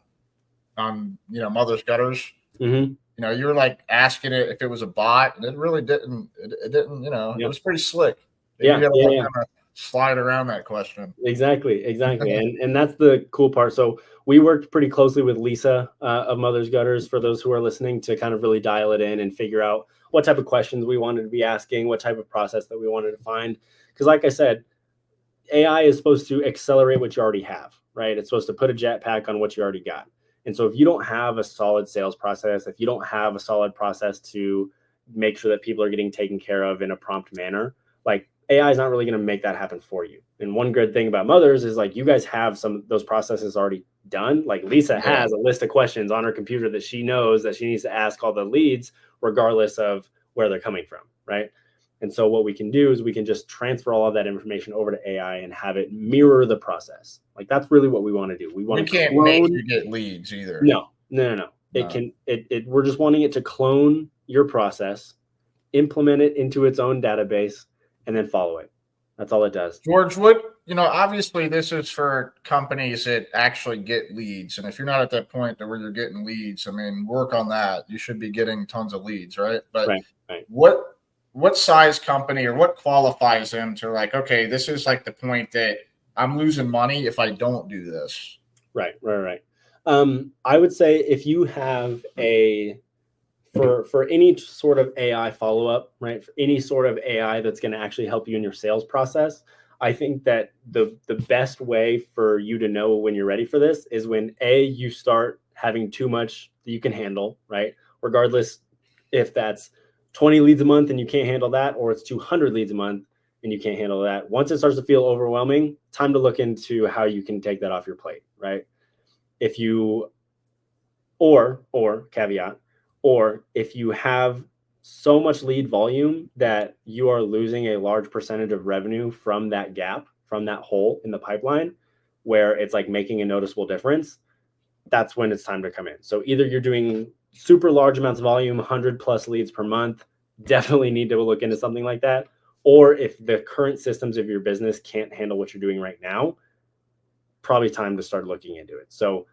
Mother's Gutters. Mm-hmm. You were like asking it if it was a bot, and it really didn't. It didn't. It was pretty slick. Yeah, you gotta kind of slide around that question. Exactly. and that's the cool part. So we worked pretty closely with Lisa of Mother's Gutters, for those who are listening, to kind of really dial it in and figure out what type of questions we wanted to be asking, what type of process that we wanted to find. Because like I said, AI is supposed to accelerate what you already have, right? It's supposed to put a jetpack on what you already got. And so if you don't have a solid sales process, if you don't have a solid process to make sure that people are getting taken care of in a prompt manner, like, AI is not really going to make that happen for you. And one good thing about Mothers is, like, you guys have some of those processes already done. Like, Lisa has a list of questions on her computer that she knows that she needs to ask all the leads, regardless of where they're coming from, right? And so what we can do is we can just transfer all of that information over to AI and have it mirror the process. Like, that's really what we want to do. We want to can't make you get leads either. No. We're just wanting it to clone your process, implement it into its own database, and then follow it. That's all it does. George, obviously this is for companies that actually get leads. And if you're not at that point where you're getting leads, I mean, work on that. You should be getting tons of leads, right? But right. What size company, or what qualifies them to, like, okay, this is like the point that I'm losing money if I don't do this? Right. I would say if you have for any sort of AI follow-up, right? For any sort of AI that's going to actually help you in your sales process, I think that the best way for you to know when you're ready for this is when you start having too much that you can handle, right? Regardless if that's 20 leads a month and you can't handle that, or it's 200 leads a month and you can't handle that. Once it starts to feel overwhelming, time to look into how you can take that off your plate, right? If you, or caveat, or if you have so much lead volume that you are losing a large percentage of revenue from that gap, from that hole in the pipeline, where it's like making a noticeable difference, that's when it's time to come in. So either you're doing super large amounts of volume, 100 plus leads per month, definitely need to look into something like that. Or if the current systems of your business can't handle what you're doing right now, probably time to start looking into it. So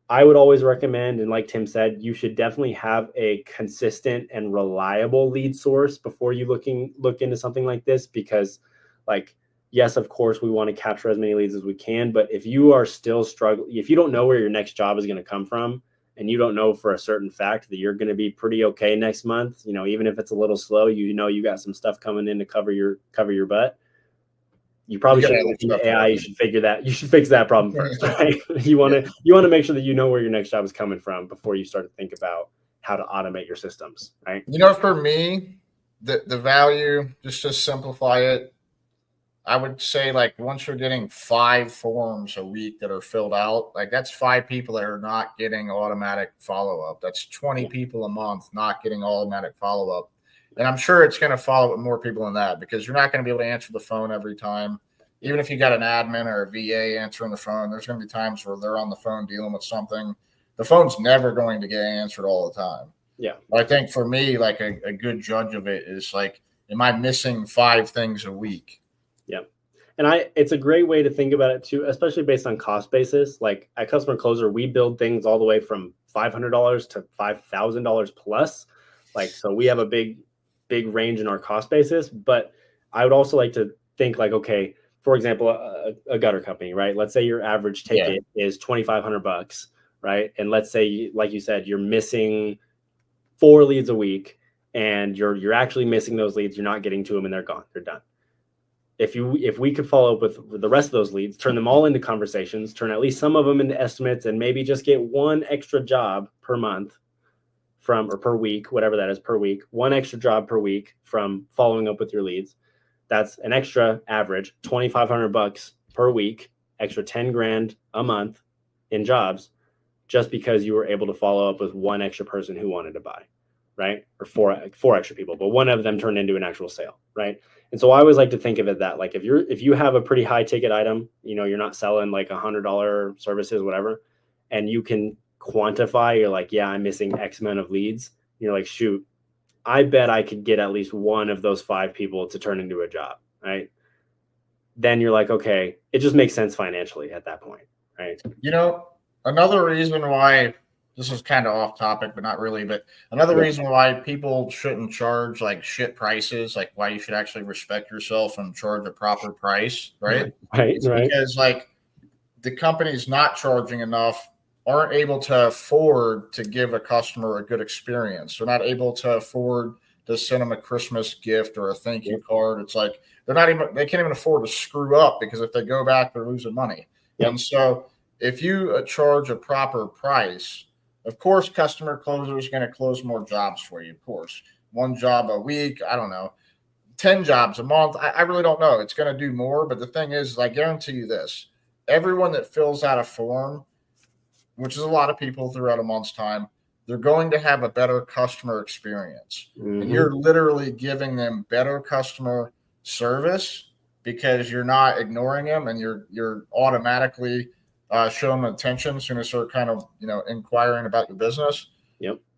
I would always recommend, and like Tim said, you should definitely have a consistent and reliable lead source before you look into something like this, because, like, yes, of course, we want to capture as many leads as we can. But if you are still struggling, if you don't know where your next job is going to come from, and you don't know for a certain fact that you're going to be pretty okay next month, even if it's a little slow, you got some stuff coming in to cover your butt, you probably should look into AI. You should fix that problem first, right? You want to make sure that you know where your next job is coming from before you start to think about how to automate your systems, right? For me, the value, just to simplify it, I would say, like, once you're getting 5 forms a week that are filled out, like, that's 5 people that are not getting automatic follow-up. That's 20 people a month not getting automatic follow-up. And I'm sure it's going to follow with more people than that, because you're not going to be able to answer the phone every time. Even if you got an admin or a VA answering the phone, there's going to be times where they're on the phone dealing with something. The phone's never going to get answered all the time. Yeah. But I think for me, like, a good judge of it is, like, am I missing 5 things a week? Yeah. And it's a great way to think about it too, especially based on cost basis. Like, at Customer Closer, we build things all the way from $500 to $5,000 plus. Like, so we have a big range in our cost basis. But I would also like to think, like, okay, for example, a gutter company, right? Let's say your average ticket is $2,500, right? And let's say, like you said, you're missing 4 leads a week, and you're actually missing those leads. You're not getting to them, and they're gone. They're done. If we could follow up with the rest of those leads, turn them all into conversations, turn at least some of them into estimates, and maybe just get 1 extra job per month or per week, whatever that is, per week, 1 extra job per week from following up with your leads. That's an extra average $2,500 per week, extra 10 grand a month in jobs, just because you were able to follow up with 1 extra person who wanted to buy, right? Or four extra people, but 1 of them turned into an actual sale, right? And so I always like to think of it that, like, if you have a pretty high ticket item, you're not selling like $100 services, whatever, and you can quantify, you're like, yeah, I'm missing X amount of leads. You're like, shoot, I bet I could get at least one of those 5 people to turn into a job, right? Then you're like, okay, it just makes sense financially at that point, right? Another reason why, this is kind of off topic, but not really, but another reason why people shouldn't charge like shit prices, like why you should actually respect yourself and charge a proper price, right? It's because like the companies not charging enough aren't able to afford to give a customer a good experience. They're not able to afford to send them a Christmas gift or a thank you card. It's like they can't even afford to screw up, because if they go back, they're losing money. And so if you charge a proper price, of course, customer closer is going to close more jobs for you. Of course, 1 job a week, I don't know, 10 jobs a month. I really don't know. It's going to do more. But the thing is, I guarantee you this, everyone that fills out a form, which is a lot of people throughout a month's time, they're going to have a better customer experience. And you're literally giving them better customer service because you're not ignoring them, and you're automatically showing them attention as soon as they're kind of, inquiring about your business.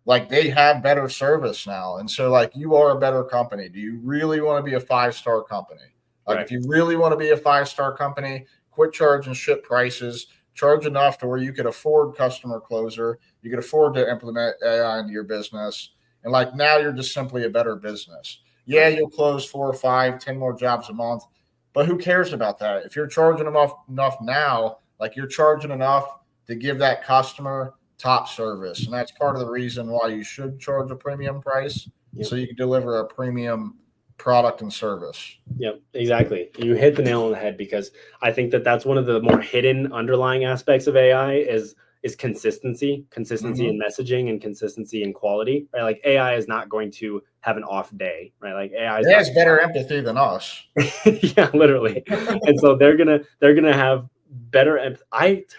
Like they have better service now. And so like you are a better company. Do you really want to be a 5-star company? Like if you really want to be a 5-star company, quit charging shit prices. Charge enough to where you could afford customer closer. You could afford to implement AI into your business. And like now you're just simply a better business. Yeah, you'll close 4 or 5, 10 more jobs a month, but who cares about that? If you're charging enough now, like you're charging enough to give that customer top service. And that's part of the reason why you should charge a premium price. So you can deliver a premium product and service. Yep, exactly. You hit the nail on the head, because I think that that's one of the more hidden underlying aspects of AI is consistency in messaging and consistency in quality, right? Like AI is not going to have an off day, right? Like AI has better empathy than us. Yeah, literally. And so they're gonna have better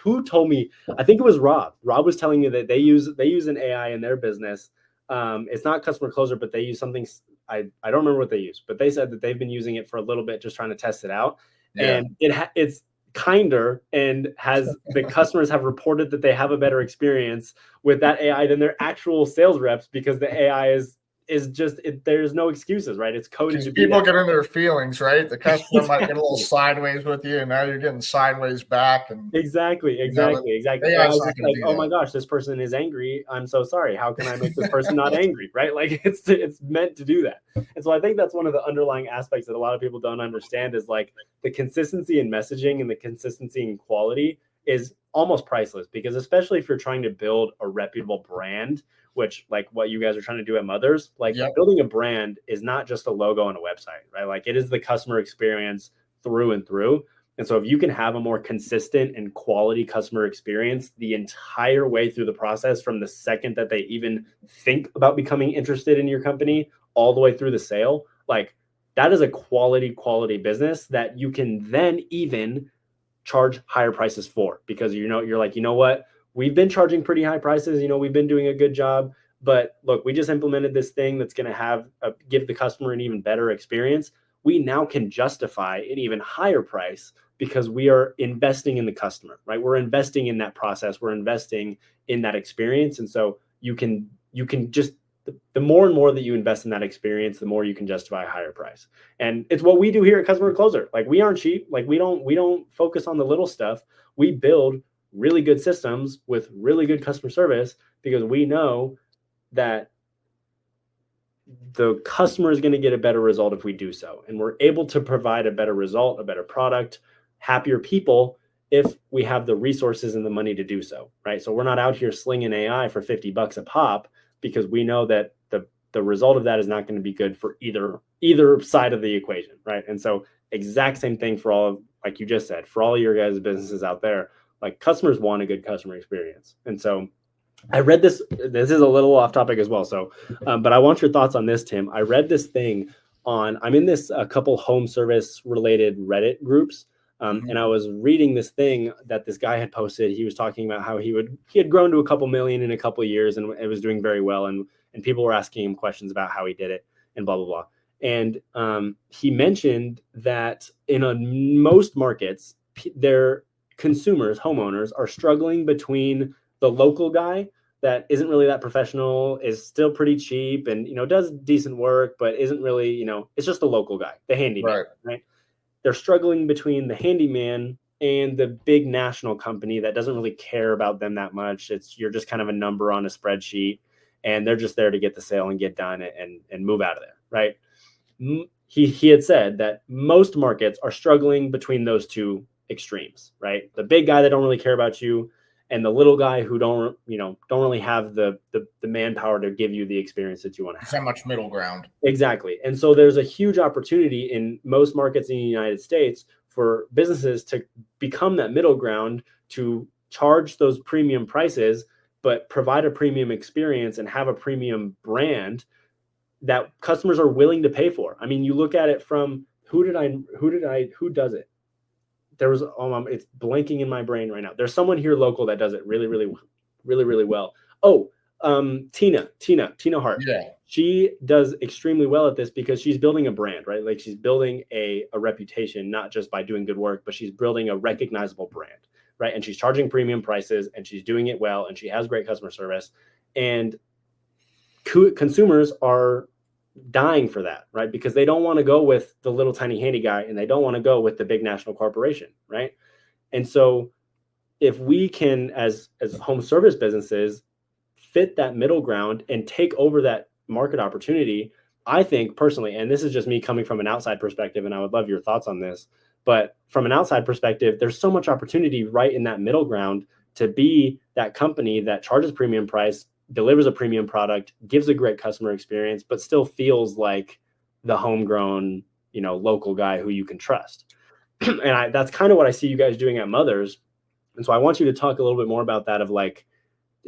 who told me? I think it was Rob. Rob was telling me that they use an AI in their business. It's not customer closer, but they use something. I don't remember what they use, but they said that they've been using it for a little bit, just trying to test it out. And it's kinder, and the customers have reported that they have a better experience with that AI than their actual sales reps, because the AI is just there's no excuses, right? It's coded to people get in their feelings, right? The customer might get a little sideways with you, and now you're getting sideways back. And exactly. I was like, oh my gosh, this person is angry. I'm so sorry. How can I make this person not angry, right? Like it's meant to do that. And so I think that's one of the underlying aspects that a lot of people don't understand, is like the consistency in messaging and the consistency in quality is almost priceless, because especially if you're trying to build a reputable brand, which like what you guys are trying to do at Mothers, like building a brand is not just a logo on a website, right? Like it is the customer experience through and through. And so if you can have a more consistent and quality customer experience the entire way through the process, from the second that they even think about becoming interested in your company all the way through the sale, like that is a quality business that you can then even charge higher prices for, because you're like, what? We've been charging pretty high prices. We've been doing a good job, but look, we just implemented this thing that's going to give the customer an even better experience. We now can justify an even higher price because we are investing in the customer, right? We're investing in that process. We're investing in that experience. And so you can just, the more and more that you invest in that experience, the more you can justify a higher price. And it's what we do here at Customer Closer. Like we aren't cheap. Like we don't focus on the little stuff. We build really good systems with really good customer service, because we know that the customer is going to get a better result if we do so. And we're able to provide a better result, a better product, happier people, if we have the resources and the money to do so, right? So we're not out here slinging AI for $50 a pop, because we know that the result of that is not going to be good for either side of the equation, right? And so exact same thing for all of, like you just said, for all your guys' businesses out there. Like customers want a good customer experience. And so I read this is a little off topic as well. So, but I want your thoughts on this, Tim. I read this thing I'm in a couple home service related Reddit groups. And I was reading this thing that this guy had posted. He was talking about how he had grown to a couple million in a couple of years, and it was doing very well. And people were asking him questions about how he did it and blah, blah, blah. And he mentioned that in most markets, their consumers, homeowners, are struggling between the local guy that isn't really that professional, is still pretty cheap, and does decent work, but isn't really, it's just the local guy, the handyman, right? They're struggling between the handyman and the big national company that doesn't really care about them that much. You're just kind of a number on a spreadsheet, and they're just there to get the sale and get done and move out of there, right? He had said that most markets are struggling between those two extremes, right? The big guy that don't really care about you, and the little guy who don't really have the manpower to give you the experience that you want to have. There's not much middle ground. Exactly. And so there's a huge opportunity in most markets in the United States for businesses to become that middle ground, to charge those premium prices, but provide a premium experience and have a premium brand that customers are willing to pay for. I mean, you look at it from who does it? There was, it's blanking in my brain right now. There's someone here local that does it really, really, really, really well. Oh, Tina Hart. Yeah. She does extremely well at this because she's building a brand, right? Like she's building a reputation, not just by doing good work, but she's building a recognizable brand, right? And she's charging premium prices, and she's doing it well, and she has great customer service, and consumers are dying for that, right? Because they don't want to go with the little tiny handy guy, and they don't want to go with the big national corporation, right? And so if we can, as home service businesses, fit that middle ground and take over that market opportunity, I think personally, and this is just me coming from an outside perspective, and I would love your thoughts on this, but from an outside perspective, there's so much opportunity right in that middle ground to be that company that charges premium price, delivers a premium product, gives a great customer experience, but still feels like the homegrown, local guy who you can trust. And that's kind of what I see you guys doing at Mothers. And so I want you to talk a little bit more about that, of like,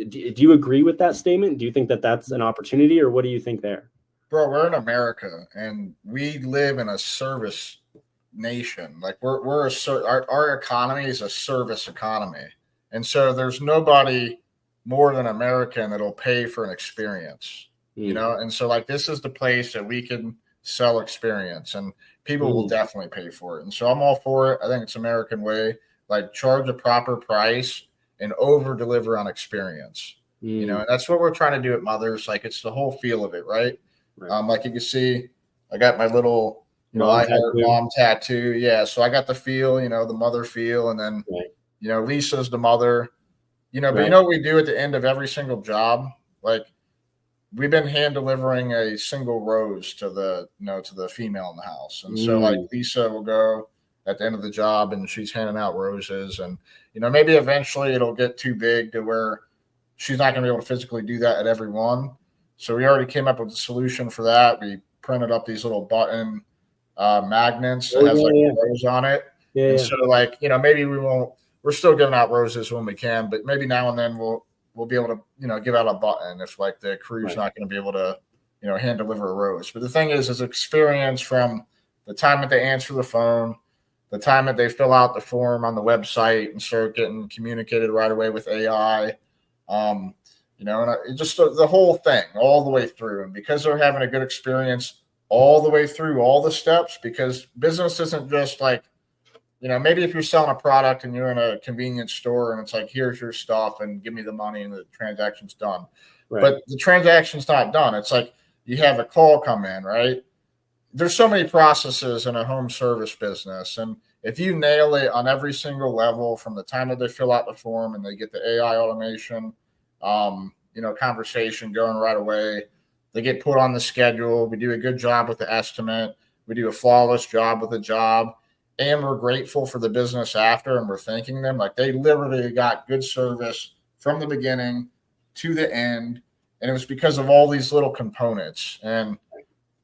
do you agree with that statement? Do you think that that's an opportunity, or what do you think there? Bro, we're in America, and we live in a service nation. Like our economy is a service economy. And so there's nobody more than American that'll pay for an experience, And so like, this is the place that we can sell experience, and people will definitely pay for it. And so I'm all for it. I think it's American way, like charge a proper price and over deliver on experience, and that's what we're trying to do at Mothers. Like, it's the whole feel of it. Right. Like you can see, I got my little, I heart mom tattoo. Yeah. So I got the feel, the mother feel. And then, Lisa's the mother. But you know what we do at the end of every single job? Like, we've been hand delivering a single rose to the female in the house. And so like Lisa will go at the end of the job, and she's handing out roses, and, maybe eventually it'll get too big to where she's not going to be able to physically do that at every one. So we already came up with a solution for that. We printed up these little button magnets that has a rose on it. And so like, maybe we're still giving out roses when we can, but maybe now and then we'll be able to, give out a button if like the crew's not going to be able to, hand deliver a rose. But the thing is experience from the time that they answer the phone, the time that they fill out the form on the website and start getting communicated right away with AI, and just the whole thing all the way through. And because they're having a good experience all the way through all the steps, because business isn't just like, maybe if you're selling a product and you're in a convenience store and it's like, here's your stuff and give me the money and the transaction's done. Right. But the transaction's not done. It's like you have a call come in, right? There's so many processes in a home service business. And if you nail it on every single level, from the time that they fill out the form and they get the AI automation, conversation going right away, they get put on the schedule. We do a good job with the estimate. We do a flawless job with the job. And we're grateful for the business after, and we're thanking them. Like, they literally got good service from the beginning to the end. And it was because of all these little components. And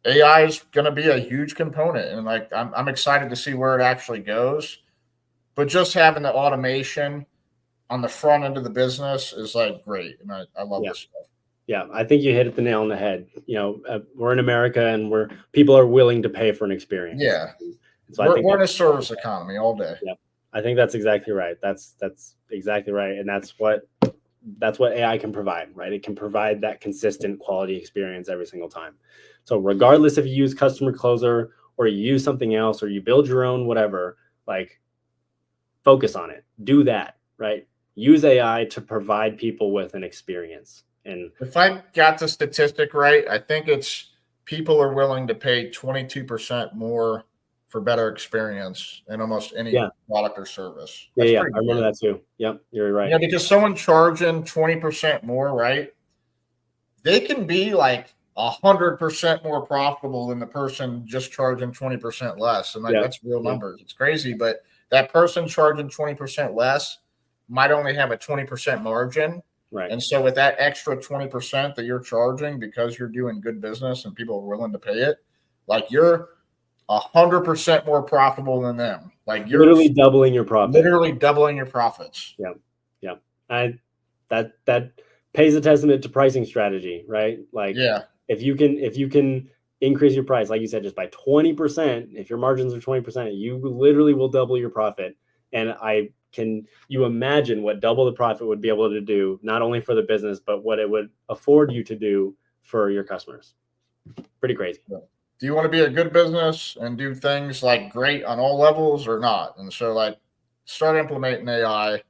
AI is going to be a huge component. And like, I'm excited to see where it actually goes. But just having the automation on the front end of the business is like great. And I love this stuff. Yeah, I think you hit the nail on the head. We're in America, and people are willing to pay for an experience. Yeah. So we're in a service economy all day. Yeah, I think that's exactly right. That's exactly right, and that's what AI can provide, right? It can provide that consistent quality experience every single time. So regardless if you use Customer Closer or you use something else or you build your own whatever, like, focus on it. Do that, right? use AI to provide people with an experience. And if I got the statistic right, I think it's people are willing to pay 22% more for better experience in almost any product or service. That's I remember that too. Yep, you're right. Yeah, because someone charging 20% more, right? They can be like 100% more profitable than the person just charging 20% less. And like that's real numbers. It's crazy, but that person charging 20% less might only have a 20% margin. Right. And so with that extra 20% that you're charging because you're doing good business and people are willing to pay it, like you're 100% more profitable than them. Like you're literally doubling your profit. Literally doubling your profits. Yeah. Yeah. That pays a testament to pricing strategy, right? Like if you can increase your price, like you said, just by 20%, if your margins are 20%, you literally will double your profit. And you imagine what double the profit would be able to do, not only for the business, but what it would afford you to do for your customers. Pretty crazy. Yeah. Do you want to be a good business and do things like great on all levels or not? And so like start implementing AI,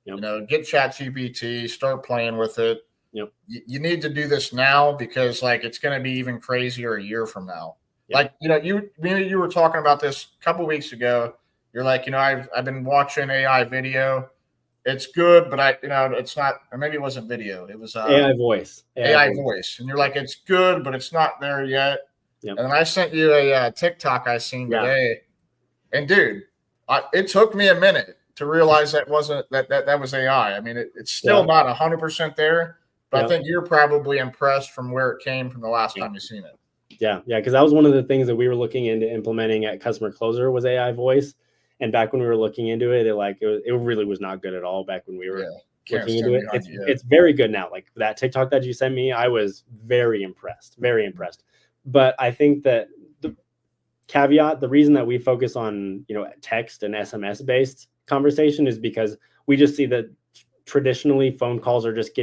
get ChatGPT, start playing with it. You need to do this now because like it's going to be even crazier a year from now. Like, you were talking about this a couple of weeks ago. You're like, I've been watching AI video. It's good, but it's not, or maybe it wasn't video. It was AI voice. AI voice. And you're like, it's good, but it's not there yet. Yep. And then I sent you a TikTok I seen today. And dude, it took me a minute to realize that was AI. I mean, it's still not 100% there, but I think you're probably impressed from where it came from the last time you seen it. Yeah, because that was one of the things that we were looking into implementing at Customer Closer was AI voice. And back when we were looking into it, it really was not good at all back when we were looking into it. It's very good now. Like that TikTok that you sent me, I was very impressed. But I think that the caveat, the reason that we focus on, text and SMS based conversation is because we just see that traditionally phone calls are just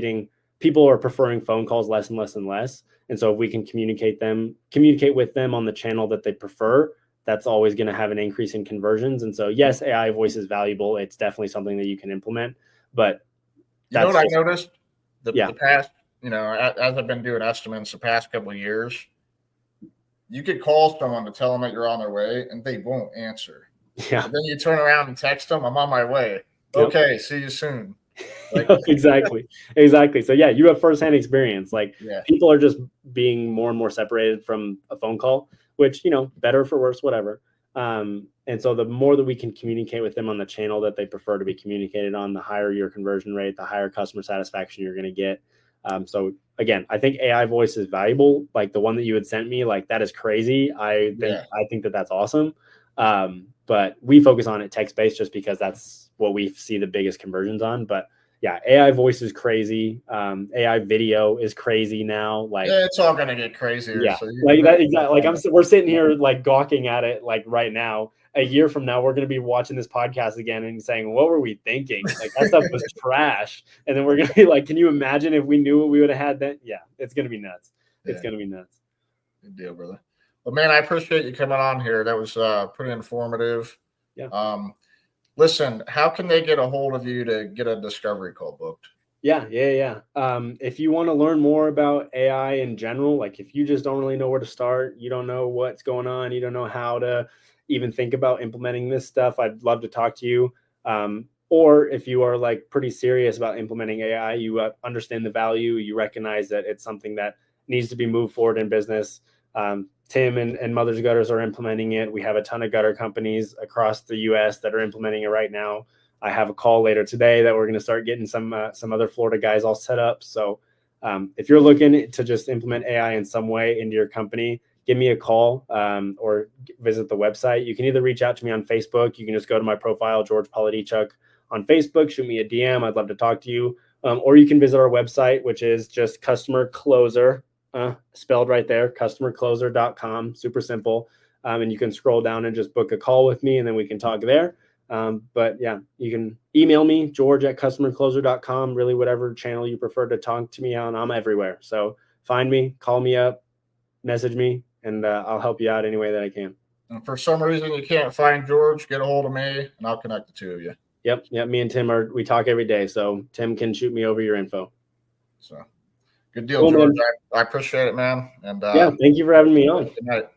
people are preferring phone calls less and less and less. And so if we can communicate with them on the channel that they prefer, that's always going to have an increase in conversions. And so, yes, AI voice is valuable. It's definitely something that you can implement. But you know what I noticed? The past, as I've been doing estimates the past couple of years, you could call someone to tell them that you're on their way, and they won't answer. Yeah. And then you turn around and text them, "I'm on my way." Okay, see you soon. Like, exactly. So yeah, you have firsthand experience. Like people are just being more and more separated from a phone call, which, better for worse, whatever. And so the more that we can communicate with them on the channel that they prefer to be communicated on, the higher your conversion rate, the higher customer satisfaction you're going to get. So again, I think AI voice is valuable. Like the one that you had sent me, like that is crazy. I think that that's awesome. But we focus on it text-based just because that's what we see the biggest conversions on. But yeah, AI voice is crazy. AI video is crazy now. Like it's all gonna get crazier. Yeah, so like that exactly. Like we're sitting here like gawking at it like right now. A year from now, we're gonna be watching this podcast again and saying, "What were we thinking? Like that stuff was trash." And then we're gonna be like, "Can you imagine if we knew what we would have had then?" Yeah, it's gonna be nuts. It's gonna be nuts. Good deal, brother. Well, man, I appreciate you coming on here. That was pretty informative. Yeah. Listen, how can they get a hold of you to get a discovery call booked? Yeah. If you want to learn more about AI in general, like if you just don't really know where to start, you don't know what's going on, you don't know how to even think about implementing this stuff, I'd love to talk to you. Or if you are like pretty serious about implementing AI, you understand the value, you recognize that it's something that needs to be moved forward in business. Tim and Mother's Gutters are implementing it. We have a ton of gutter companies across the U.S. that are implementing it right now. I have a call later today that we're going to start getting some other Florida guys all set up. So if you're looking to just implement AI in some way into your company, give me a call or visit the website. You can either reach out to me on Facebook. You can just go to my profile, George Paladichuk, on Facebook. Shoot me a DM. I'd love to talk to you. Or you can visit our website, which is just Customer Closer. Spelled right there, customercloser.com, super simple. And you can scroll down and just book a call with me and then we can talk there. But yeah, you can email me, george@customercloser.com, really whatever channel you prefer to talk to me on. I'm everywhere. So find me, call me up, message me, and I'll help you out any way that I can. And for some reason you can't find George, get a hold of me and I'll connect the two of you. Yep. Me and Tim we talk every day, so Tim can shoot me over your info. So good deal, Cool, George. man. I appreciate it, man. And yeah, thank you for having me on. Good night.